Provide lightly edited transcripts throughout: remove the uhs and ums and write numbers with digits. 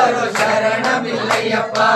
எல்லாரும் சரணமில்லையப்பா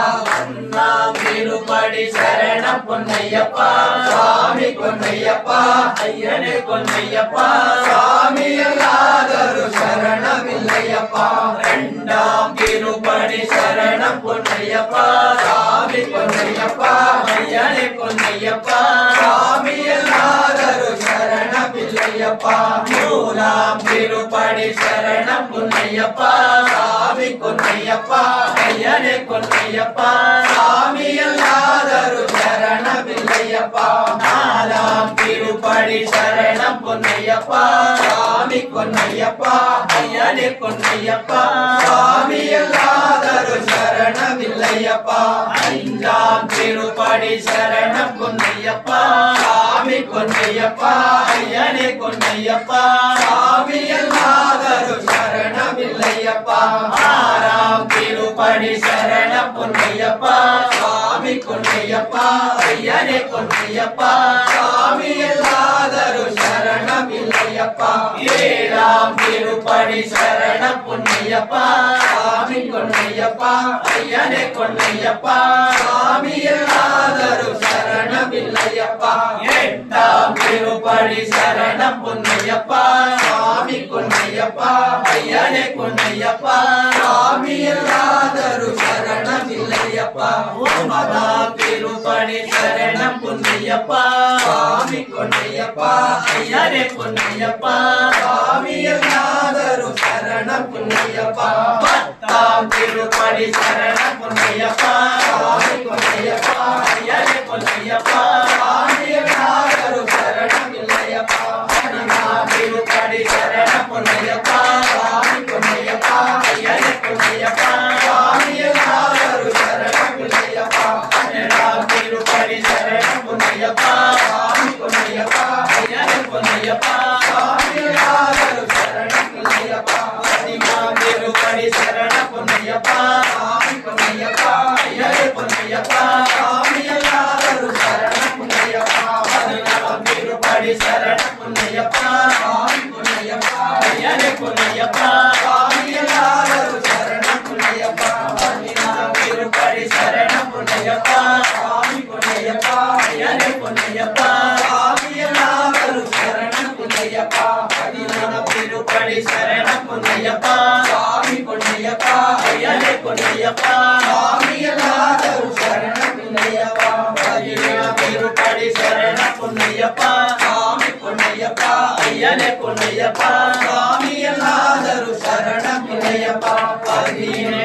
நாம் திருப்படி சரணம் பொன்னையப்பா சுவாமி பொன்னையப்பா ஐயனே பொன்னையப்பா சுவாமி எல்லாரும் சரணமில்லையப்பா இரண்டாம் திருப்படி சரணம் பொன்னையப்பா சுவாமி பொன்னையப்பா ஐயனே பொன்னையப்பா சுவாமி எல்லாரும் சரணமில்லையப்பா மூலாம் திருப்படி சரணம் பொன்னையப்பா சுவாமி பொன்னையப்பா ஐயனே பொன்னையப்பா சுவாமி எல்லாரும் சரணமில்லையப்பா நாலாம் திருப்படி சரணம் பொன்னையப்பா சுவாமி பொன்னையப்பா ஐயனே பொன்னையப்பா சுவாமி எல்லாரும் சரணமில்லையப்பா ஐந்தாம் திருப்படி சரணம் பொன்னையப்பா சுவாமி பொன்னையப்பா ஐயனே பொன்னையப்பா சுவாமி எல்லாரும் சரணமில்லையப்பா ஆறாம் திருப்படி சரணம் பொன்னையப்பா சுவாமி பொன்னையப்பா ஐயனே பொன்னையப்பா சுவாமி எல்லாரும் சரணமில்லையப்பா ஏழாம் திருப்படி சரணம் பொன்னையப்பா சுவாமி பொன்னையப்பா ஐயனே பொன்னையப்பா சுவாமி எல்லாரும் சரணமில்லையப்பா எட்டாம் திருப்படி சரணம் பொன்னையப்பா சுவாமி பொன்னையப்பா ஐயனே பொன்னையப்பா சுவாமி எல்லாரும் சரணமில்லையப்பா ஒன்பதாம் திருப்படி சரணம் பொன்னையப்பா சுவாமி பொன்னையப்பா ஐயனே பொன்னையப்பா சுவாமி எல்லாரும் சரணம் பொன்னையப்பா பத்தாம் திருப்படி சரணம் பொன்னையப்பா சுவாமி பொன்னையப்பா ஐயனே பொன்னையப்பா சுவாமி எல்லாரும் சரணமில்லையப்பா பதினாம் திருப்படி சரணம் பொன்னையப்பா சுவாமி பொன்னையப்பா ஐயனே பொன்னையப்பா சுவாமி எல்லாரும் சரணமில்லையப்பா பன்னிரண்டாம் திருப்படி சரணம் பொன்னையப்பா சுவாமி பொன்னையப்பா ஐயனே பொன்னையப்பா சுவாமி எல்லாரும் சரணமில்லையப்பா பதிமூணாம் திருப்படி சரணம் பொன்னையப்பா சுவாமி பொன்னையப்பா ஐயனே பொன்னையப்பா சுவாமி எல்லாரும் சரணமில்லையப்பா பதினாலாம் திருப்படி சரணம் பொன்னையப்பா சுவாமி பொன்னையப்பா ஐயனே பொன்னையப்பா சுவாமி எல்லாரும் சரணமில்லையப்பா பதினாலாம் திருப்படி சரணம் பொன்னையப்பா சுவாமி பொன்னையப்பா ஐயனே பொன்னையப்பா சுவாமி எல்லாரும் சரணமில்லையப்பா பதினாலாம் திருப்படி சரணம் பொன்னையப்பா சுவாமி பொன்னையப்பா ஐயனே பொன்னையப்பா சுவாமி எல்லாரும் சரணமில்லையப்பா பதினேழாம் திருப்படி சரணம் பொன்னையப்பா சுவாமி பொன்னையப்பா ஐயனே பொன்னையப்பா சுவாமி எல்லாரும் சரணமில்லையப்பா பதினேழு